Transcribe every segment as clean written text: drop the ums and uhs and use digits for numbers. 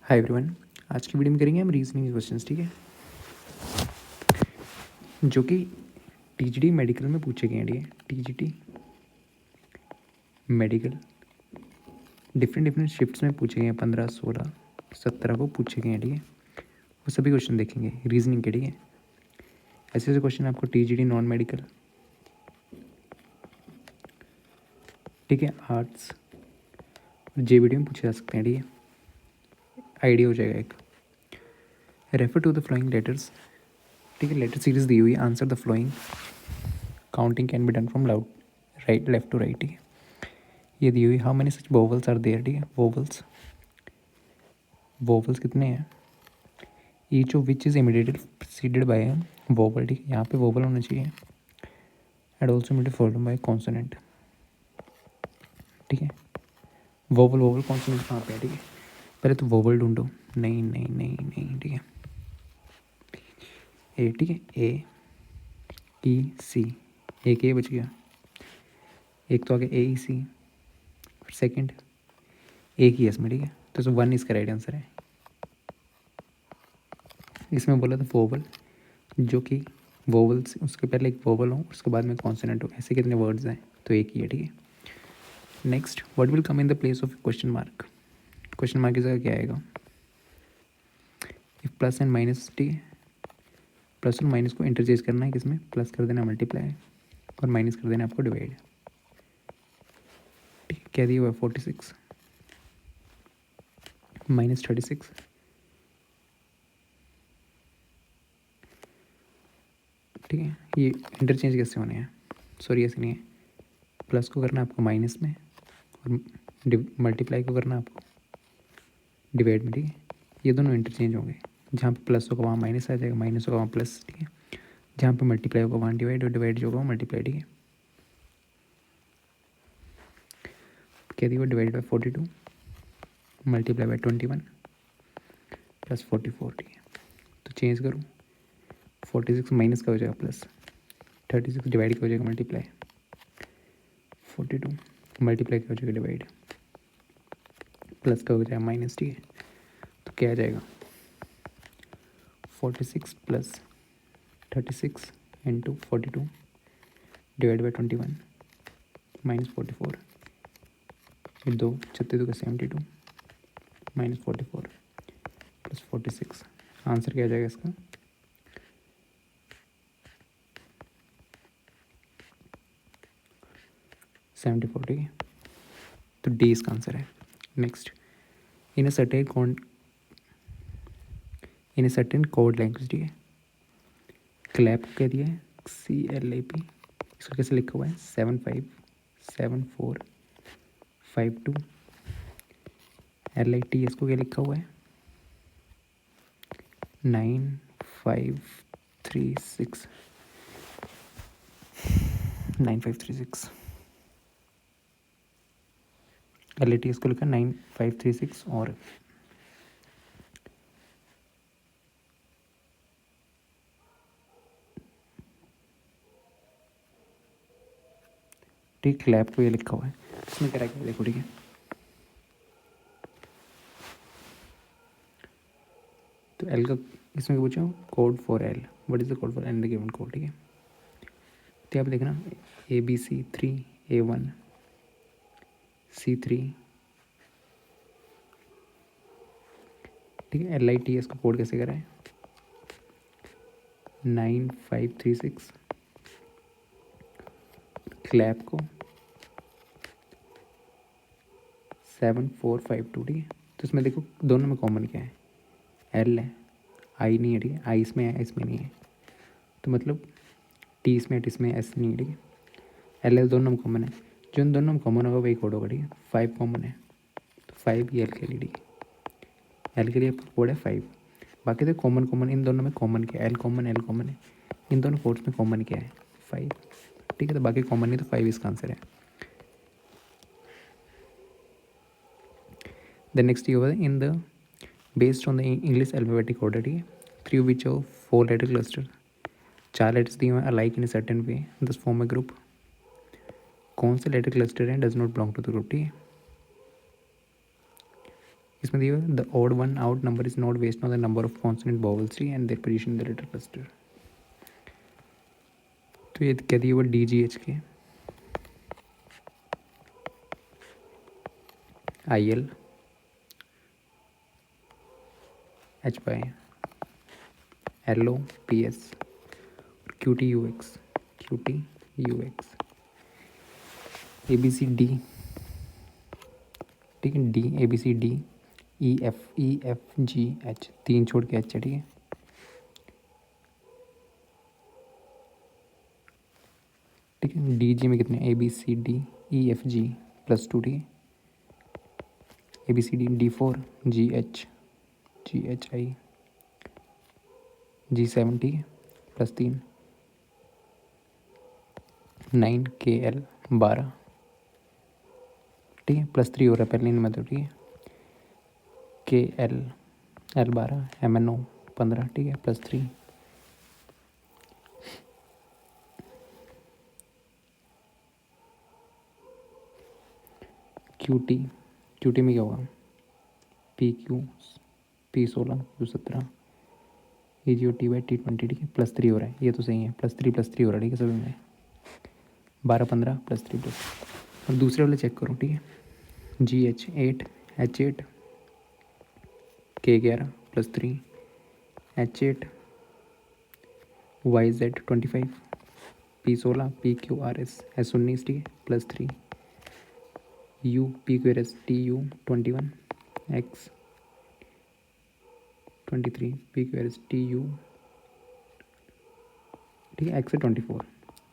Hi everyone. आज की video में करेंगे हम रीजनिंग के क्वेश्चंस, ठीक है, जो कि टीजीटी मेडिकल में पूछे गए हैं। ठीक है, टीजीटी मेडिकल डिफरेंट शिफ्ट्स में पूछे गए हैं, 15, 16, 17 को पूछे गए हैं। ठीक है, वो सभी क्वेश्चन देखेंगे रीजनिंग के। ठीक है, ऐसे ऐसे क्वेश्चन आपको टीजीटी नॉन मेडिकल, ठीक है, आर्ट्स और जेबीडी में पूछे जा सकते हैं। ठीक है, आइडिया हो जाएगा एक। Refer to the following letters, ठीक है, लेटर सीरीज दी हुई है। Answer the following, counting can be done from loud right left to right. ठीक है, ये दी हुई। How many such vowels are there. ठीक है, वोवल्स कितने हैं। Each of which is immediately preceded by vowel. ठीक है, यहाँ पे वोवल होना चाहिए and also immediate followed by consonant. ठीक है, वोवल कॉन्सोनेंट कहाँ पे है। ठीक है, पहले तो वोवल ढूंढो। नहीं नहीं नहीं नहीं, ठीक है, ए, ठीक है, ए ई सी, एक ए बच गया, एक तो आगे ए ई सी, सेकेंड एक ही है इसमें। ठीक है, तो 1 इसका राइट आंसर है। इसमें बोला था वोवल, जो कि वोवल्स उसके पहले एक वोवल हो, उसके बाद में कॉन्सोनेंट हो। ऐसे कितने वर्ड्स हैं, तो एक ही है। ठीक है, next, what will come in the place of question mark. Question mark की जगह क्या आएगा। इफ प्लस एंड माइनस, ठीक है, प्लस और माइनस को इंटरचेंज करना है, किसमें प्लस कर देना मल्टीप्लाई और माइनस कर देना आपको डिवाइड। ठीक है, क्या दिया हुआ है 46 माइनस 36। ठीक है, ये इंटरचेंज कैसे होने हैं, सॉरी ऐसे नहीं है। प्लस को करना आपको माइनस में और मल्टीप्लाई को करना आपको डिवाइड में। ठीक है, ये दोनों इंटरचेंज होंगे। जहाँ पे प्लस होगा वहाँ माइनस आ जाएगा, माइनस होगा वहाँ प्लस। ठीक है, जहाँ पे मल्टीप्लाई होगा वहाँ डिवाइड, और डिवाइड जो होगा वो मल्टीप्लाई। ठीक है, क्या दिया divide by 42 multiply by 21 plus 44। ठीक है, तो चेंज करूँ, 46 माइनस का हो जाएगा प्लस, 36 डिवाइड का हो जाएगा मल्टीप्लाई, 42 मल्टीप्लाई का हो जाएगा डिवाइड, प्लस का हो जाएगा माइनस। ठीक है, तो क्या आ जाएगा 46 plus 36 into 42 divide by 21 minus 44, ये 2 36 का 72 माइनस 44 प्लस 46। आंसर क्या आ जाएगा इसका 74। ठीक है, तो डी इसका आंसर है। Next, in a certain code language. ठीक है, क्लैप कह दिया है CLAP, इसको कैसे लिखा हुआ है 757452। LIT इसको क्या लिखा हुआ है 9536 9536। LIT इसको लिखा 9536 और ठीक, क्लैप को ये लिखा हुआ है। इसमें क्या है देखो। ठीक है, तो एल का इसमें पूछा code for L, what is the code for L the given code. ठीक है, तो आप देखना ABC3 A1 C3। ठीक है, LIT इसका कोड कैसे करा है 9536, क्लैप को 7452। ठीक है, तो इसमें देखो दोनों में कॉमन क्या है, एल है, आई नहीं है। ठीक है, आई इसमें है, इसमें नहीं है, तो मतलब टी इसमें है, इसमें एस नहीं है। ठीक है, एल एल दोनों में कॉमन है, जो इन दोनों में कॉमन होगा वही कोड होगा। ठीक है, 5 कॉमन है, तो 5 ये एल के लिए। ठीक है, एल के लिए आपका कोड है 5। बाकी तो कॉमन कॉमन इन दोनों में कॉमन क्या है, एल कॉमन है, इन दोनों कोड्स में कॉमन क्या है 5। ठीक है, तो बाकी कॉमन नहीं, तो 5 इसका आंसर है। द नेक्स्ट ये होगा in the based on the English alphabetic order. ठीक है, 3 which of 4 letter cluster, 4 letters दिए हुए हैं अलाइक इन सर्टेन वे दस फॉर्म ए ग्रुप। कौन से लेटर क्लस्टर हैं does not belong to the group. ठीक है, इसमें दिया the odd one out number is not based on the number of consonant vowels T and their position in the letter cluster. तो ये क्या दिया हुआ DGH के IL HY LO PS QTUX ABCD, ठीक है, D ABCD EFGH, 3 छोड़ के H है, ठीक है। ठीक है, DG में कितने ABCD EFG +2, ठीक है। ABCD D4 GH GHI G7, ठीक है, +3 9 KL 12, ठीक है, +3 हो रहा है पहले इन में तो, ठीक है। KL L12 MNO 15, ठीक है, +3 QT में क्या होगा PQ P16 Q17 EGO TY T20, ठीक है, +3 हो रहा है, ये तो सही है, +3 हो रहा है, ठीक है, सभी में 12 15 +3 और दूसरे वाले चेक करो, ठीक है। GH 8 H8 K11 +3 H8 YZ 25 P16 PQRS S19, ठीक है, +3 U PQRS TU 21 X 23 PQRS TU, ठीक है, X से 24,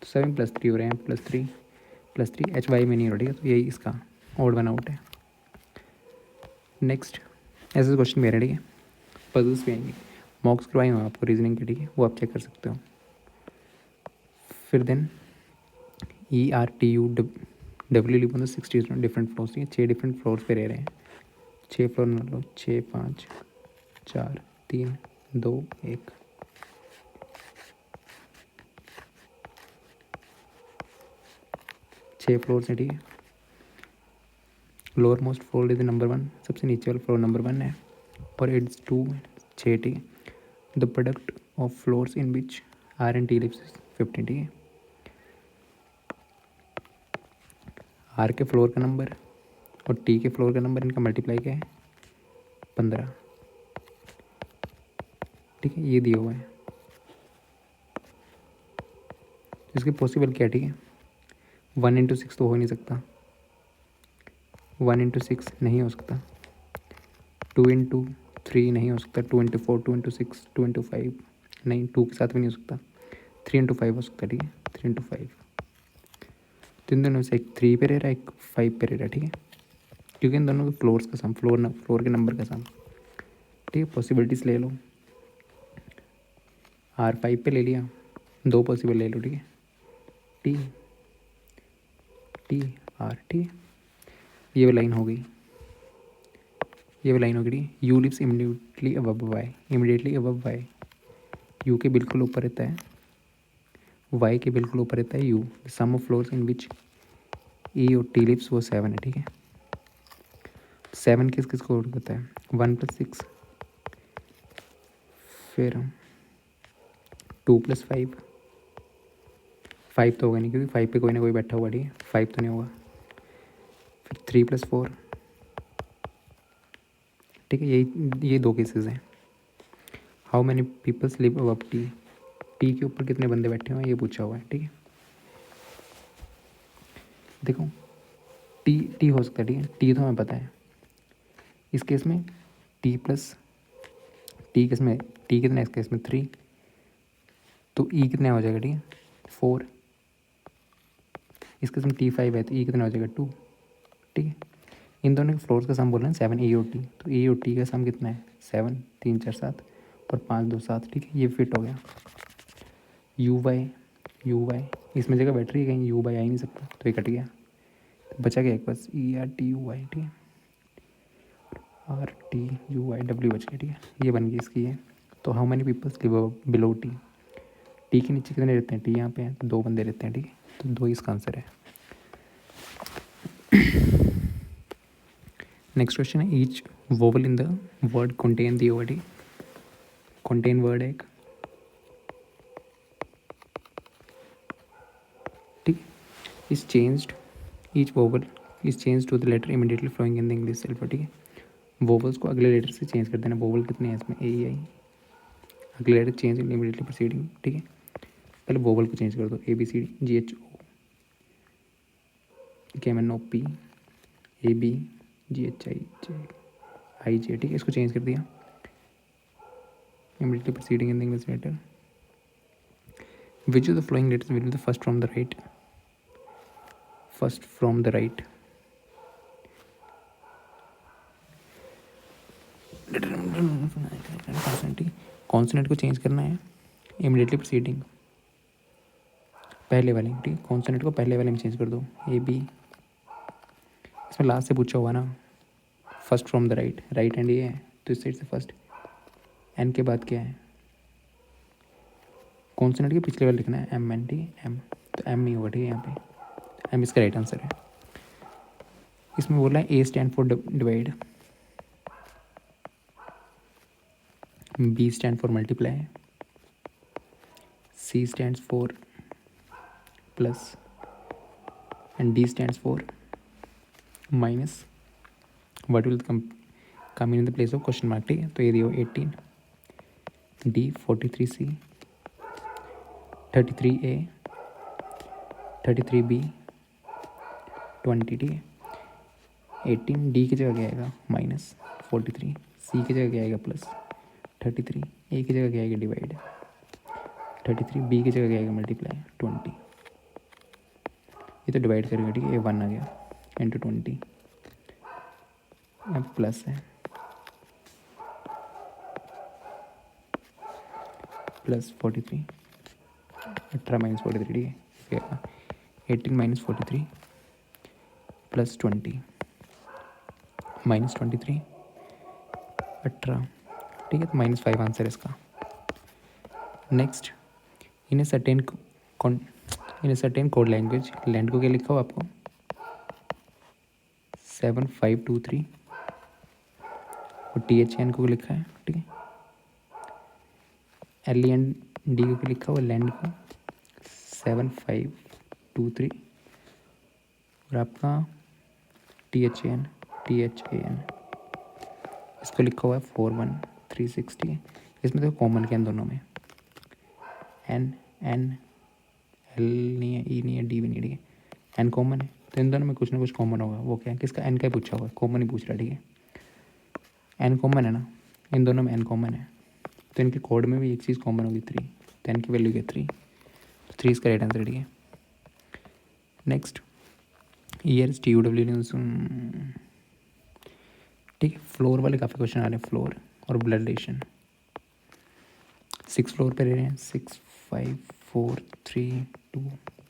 तो 7 +3 हो रहे हैं, +3 HY में नहीं हो रहा, ठीक है, तो यही इसका ऑड वन आउट है। नेक्स्ट ऐसे क्वेश्चन मेरे, ठीक है, पजल्स भी आएंगे, मॉक्स करवाए हुए आपको रीजनिंग के, ठीक है, वो आप चेक कर सकते हो। फिर देन ERTU डब्ल्यू लिखो तो 60 डिफरेंट फ्लोर्स, ठीक है, 6 डिफरेंट फ्लोर्स पे रह रहे हैं, 6 फ्लोर मतलब 6 5 4 3 2 1, 6 फ्लोर्स हैं, ठीक है। Lower most floor is number 1, सबसे नीचे वाला फ्लोर नंबर 1 है, और इट्स 2 6, ठीक है। The product of floors in which R and T lives 15, ठीक है। R के फ्लोर का नंबर और T के फ्लोर का नंबर, इनका मल्टीप्लाई क्या है 15, ठीक है, ये दिया हुआ है। इसके पॉसिबल क्या है, ठीक है, 1 × 6 तो हो नहीं सकता, 1 × 6 नहीं हो सकता, 2 × 3 नहीं हो सकता, 2 × 4 2 × 6 2 × 5 नहीं, 2 के साथ भी नहीं हो सकता, 3 × 5 हो सकता है, ठीक है, 3 × 5। तो इन दोनों से एक 3 पे रह रहा है, एक 5 पे रह रहा है, ठीक है, क्योंकि इन दोनों के फ्लोर्स का सम, फ्लोर के नंबर का सम, ठीक है। पॉसिबिलिटीज़ ले लो, R 5 पे ले लिया, 2 पॉसिबल ले लो, ठीक है, T R, ठीक है, ये भी लाइन हो गई, ये भी लाइन हो गई। U lives immediately above Y, U के बिल्कुल ऊपर रहता है, Y के बिल्कुल ऊपर रहता है U। Sum of floors in which E और T लिव्स वो 7 है, ठीक है। 7 किस किस को होता है 1 + 6, फिर 2 + 5, 5 तो होगा नहीं क्योंकि 5 पे कोई ना कोई बैठा हुआ, ठीक है, 5 तो नहीं होगा। फिर 3 + 4, ठीक है, ये 2 केसेस हैं। How many peoples live above T, T के ऊपर कितने बंदे बैठे हुए हैं ये पूछा हुआ है, ठीक है। देखो T हो सकता है, ठीक है, T तो हमें पता है, इस केस में T किस में T कितना है, इस केस में 3, तो E कितना हो जाएगा, ठीक है, 4, इस केस में T5 है तो E कितना हो जाएगा 2, ठीक है। इन दोनों के फ्लोर्स का सम बोल रहे हैं 7 E और T, तो E और T का सम कितना है 7, 3 4 7 और 5 2 7, ठीक है, ये फिट हो गया। यू वाई इसमें जगह बैठ रही है, कहीं U बाई आ ही नहीं सकता, तो ये कट गया, तो बचा गया एक बस ERTUY, ठीक है, RTUY बच गया, ठीक है, ये बन गई इसकी है। तो how many peoples live below T, T के नीचे कितने रहते हैं, T यहाँ पे हैं तो 2 बंदे रहते हैं, ठीक है, तो 2 इसका आंसर है। नेक्स्ट क्वेश्चन है each vowel in the word contain दी हुआ, ठीक, कंटेन वर्ड है एक, ठीक, is changed, each vowel is change to the letter immediately following in the English alpha, ठीक है। वोवल्स को अगले लेटर से चेंज कर देना। वोवल कितने हैं इसमें, ए आई, अगले लेटर चेंज इमीडिएटली प्रोसीडिंग, ठीक है। पहले वोवल को चेंज कर दो, A B C D G H O K M N O P A B G H I J, ठीक है, इसको चेंज कर दिया। immediately preceding in the English letter. Which of the following letters will be the first from the right? First from the right. Consonant को change करना है immediately proceeding, पहले वाले, ठीक, कॉन्सोनेंट को पहले वाले में चेंज कर दो, ए बी, इसमें लास्ट से पूछा हुआ ना, first from the right, right hand ये है तो इस साइड से फर्स्ट, एन के बाद क्या है, कॉन्सोनेंट के पिछले वाले लिखना है, एम एन टी एम, तो एम ही होगा, ठीक है, यहाँ पे एम इसका राइट आंसर है। इसमें बोला है A stand for divide, B stand for multiply, C stands for plus and D stands for minus. What will come in the place of question mark, ठीक है। तो ये दियो 18, डी 43, सी 33, ए 33, बी 20, ठीक है। 18 डी की जगह क्या आएगा, माइनस 43, सी की जगह क्या आएगा, प्लस 33, ए की जगह क्या आएगा, डिवाइड 33, बी की जगह क्या आएगा, मल्टीप्लाई 20। ये तो डिवाइड करेगा, ठीक है, ये 1 आ गया इंटू 20, अब प्लस है, प्लस 43, 18 माइनस 43, ठीक है, 18 माइनस 43 प्लस 20 माइनस 23 18, ठीक है, तो -5 आंसर है इसका। Next, in a certain code language, land को क्या लिखा हो आपको 7523 और THN को लिखा है, ठीक है। LEND को लिखा हुआ लैंड को 7523 और आपका THAN इसको लिखा हुआ है 41360। इसमें तो कॉमन क्या है दोनों में, एन एन एल नहीं है, ई नहीं है, डी भी नहीं है, ठीक है, एन कॉमन है, तो इन दोनों में कुछ ना कुछ कॉमन होगा। वो क्या है, किसका, एन का ही पूछा हुआ है, कॉमन ही पूछ रहा है, ठीक है। एन कॉमन है ना, इन दोनों में एन कॉमन है, तो इनके कोड में भी एक चीज़ कॉमन होगी 3, तो एन की वैल्यू क्या 3, तो 3 इसका राइट आंसर, ठीक है। नेक्स्ट, ईयर TUW, ठीक है। फ्लोर वाले काफ़ी क्वेश्चन आ रहे हैं, फ्लोर और ब्लड रिलेशन। 6 फ्लोर पे रह रहे हैं, 6 5 4 3 2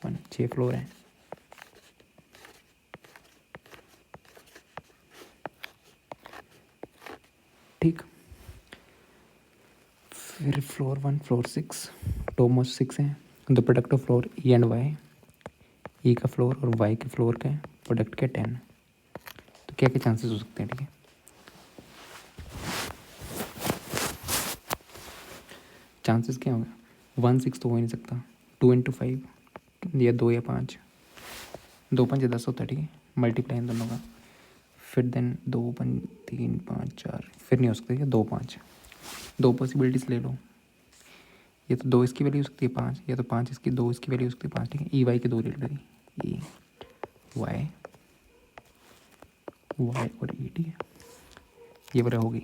1, 6 फ्लोर हैं। ठीक, फिर फ्लोर 1 फ्लोर 6 टॉप मोस्ट 6 हैं। The product of floor E and Y, E का फ्लोर और वाई के फ्लोर का प्रोडक्ट के 10, तो क्या क्या चांसेस हो सकते हैं, ठीक है। चांसेस क्या होगा, 1 6 तो हो ही नहीं सकता, 2 × 5 या 2 या 5, 2 5 10 होता है, ठीक है, मल्टीप्लाई इन दोनों का, फिर देन 2 5 3 5 4, फिर नहीं हो सकता, ठीक है, 2 5, 2 पॉसिबिलिटीज ले लो, या तो 2 इसकी वैल्यू हो सकती है 5, या तो 5 इसकी, 2 इसकी वैल्यू हो सकती है 5, ठीक है। ई वाई के 2 ले लो, ई वाई वाई और ई, ठीक है, ये वाला होगी,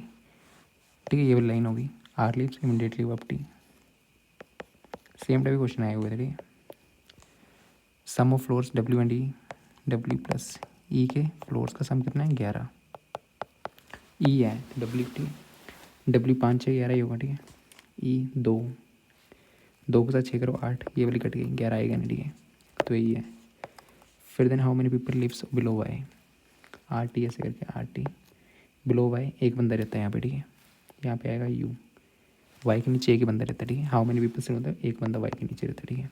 ठीक है, ये वाली लाइन होगी, R lips immediately up T, same type question आए हुए थे, ठीक है। Sum of floors W and E, W plus E के फ्लोर्स का सम कितना है 11, ई है डब्ल्यू, ठीक है, डब्ल्यू 5 6 11 ही होगा, ठीक है। ई 2 2 के साथ 6 करो 8, ये वाली कट गई, 11 आएगा नहीं, ठीक है, तो यही है। फिर then how many people lives below Y, R T ऐसे करके, आर टी बिलो वाई एक बंदा रहता है यहाँ पे, ठीक है, यहाँ पे आएगा यू, वाई के नीचे एक ही बंदा रहता है, ठीक है। हाउ मेनी पीपल से होता है, एक बंदा वाई के नीचे रहता है, ठीक है।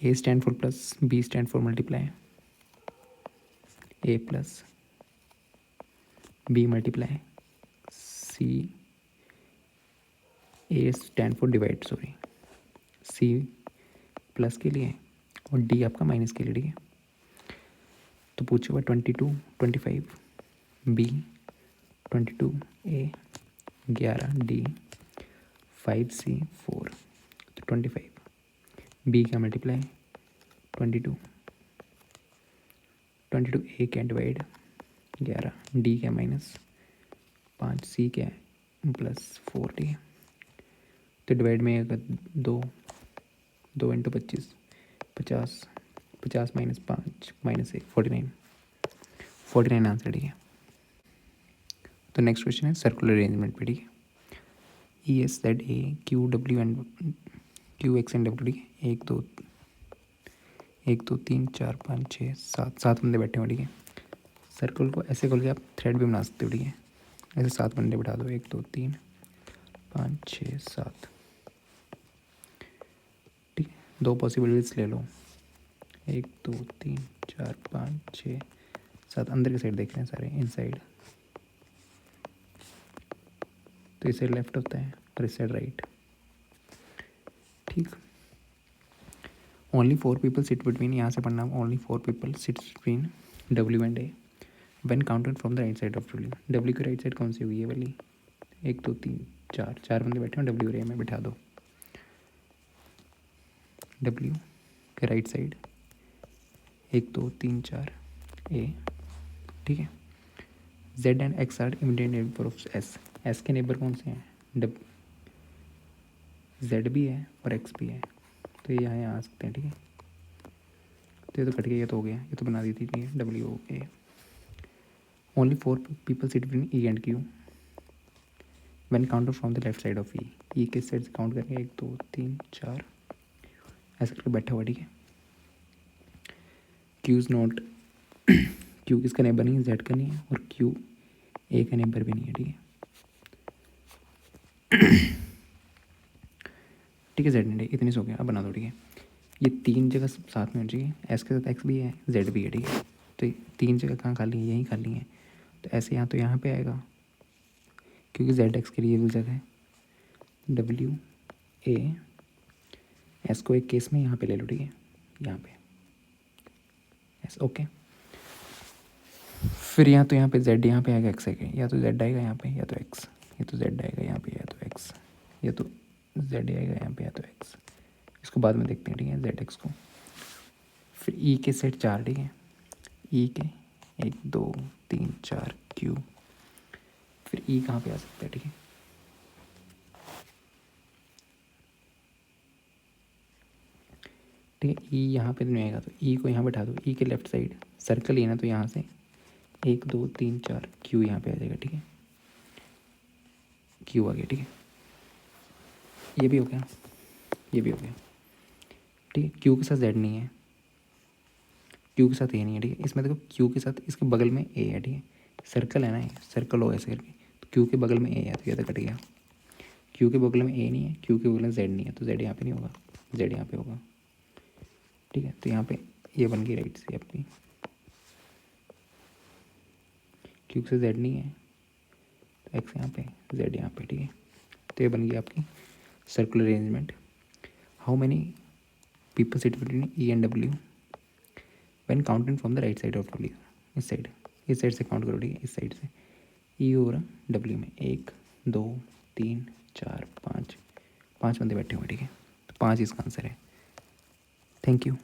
A stand for plus, B stand for multiply, A plus B multiply C, A stand for divide, sorry, C plus के लिए और डी आपका माइनस के लिए, ठीक है। तो पूछे हुआ 22 25, बी 22 ए 11 डी 5 सी 4, तो 25 बी का मल्टीप्लाई 22 ए क्या डिवाइड 11, डी क्या माइनस 5, सी क्या प्लस 4, ठीक है। तो डिवाइड में अगर 2 इंटू 25 50, 50 माइनस 5 माइनस 1 49 आंसर, ठीक है। तो नेक्स्ट क्वेश्चन है सर्कुलर अरेंजमेंट पे, ठीक है। E S Z A Q W and Q x and W, ठीक है। 1 2 3 4 5 6 7 बंदे बैठे हुए, ठीक है। सर्कल को ऐसे खोल के आप थ्रेड भी बना सकते हो, ठीक है। ऐसे 7 बंदे बैठा दो, 1 2 3 5 6 7, ठीक है। 2 पॉसिबिलिटीज ले लो, 1 2 3 4 5 6 7, अंदर की साइड देख रहे हैं सारे, इन साइड, तो इस साइड लेफ्ट होता है और इस साइड राइट, ठीक। ओनली 4 पीपल सिट बिटवीन, यहाँ से पढ़ना, only 4 people sit between W and A when counted from the right side of W. W की राइट साइड कौन सी हुई है वाली, 1 2 3 4 बंदे बैठे हैं डब्ल्यू और ए में, बिठा दो डब्ल्यू के राइट साइड 1 2 3 4 ए, ठीक है। Z and X are immediate neighbour of S, S के नेबर कौन से हैं, जेड भी है और एक्स भी है, तो ये यहाँ आ सकते हैं, ठीक है। तो ये तो कट गया, ये तो हो गया, ये तो बना दी थी, ठीक है, W A. Only 4 people sit between E and Q when counted from the left side of E, E किस साइड से काउंट करेंगे, 1 2 3 4 ऐसे करके बैठा हुआ, ठीक है। क्यू इज़ नॉट क्यू किसका नेबर नहीं है, जेड का नहीं है, और क्यू ए का नेबर भी नहीं है, ठीक है। ठीक है, जेड नहीं, इतनी से हो गया, अब बना दो, ठीक है। ये 3 जगह साथ में हो चाहिए, एस के साथ एक्स भी है, जेड भी है, ठीक है। तो 3 जगह कहाँ खाली है, यहीं खाली है, तो ऐसे यहाँ तो यहाँ पे आएगा, क्योंकि जेड एक्स के लिए रियल जगह है, डब्ल्यू ए एस को एक केस में यहाँ पे ले लो, ठीक है, यहाँ पे एस, ओके। फिर यहाँ तो यहाँ पे जेड यहाँ पे आएगा, एक्स आएगा, या तो जेड आएगा यहाँ पे या तो एक्स, या तो जेड आएगा यहाँ पे या तो एक्स, या तो जेड आएगा यहाँ पे या तो एक्स, इसको बाद में देखते हैं, ठीक है, जेड एक्स को। फिर ई के सेट 4, ठीक है, ई के 1 2 3 4 क्यू, फिर ई कहाँ पे आ सकता है, ठीक है, ठीक है। ई यहाँ पे नहीं आएगा, तो ई को यहाँ बैठा दो, ई के लेफ्ट साइड सर्कल ही है ना, तो यहाँ से 1 2 3 4 क्यू यहाँ पे आ जाएगा, ठीक है, क्यू आ गया, ठीक है। ये भी हो गया, ये भी हो गया, ठीक है। क्यू के साथ जेड नहीं है, क्यू के साथ ए नहीं है, ठीक है। इसमें देखो क्यू के साथ इसके बगल में ए है, ठीक है, सर्कल है ना, ये सर्कल हो ऐसे करके, तो क्यू के बगल में ए है, तो ये तो कट गया। क्यू के बगल में ए नहीं है, क्यू के बगल में जेड नहीं है, तो जेड यहाँ पे नहीं होगा, जेड यहाँ पे होगा, ठीक है। तो यहाँ पे ये बन गई राइट से आपकी, क्यू से जेड नहीं है, तो एक्स यहाँ पे, जेड यहाँ पे, ठीक है। तो ये बन गई आपकी circular arrangement. How many people sit between E and W when counting from the right side of W, इस साइड से काउंट करो, ठीक है, इस साइड से ई और डब्ल्यू में 1 2 3 4 5 बंदे बैठे हुए, ठीक है। तो 5 इसका आंसर है। Thank you.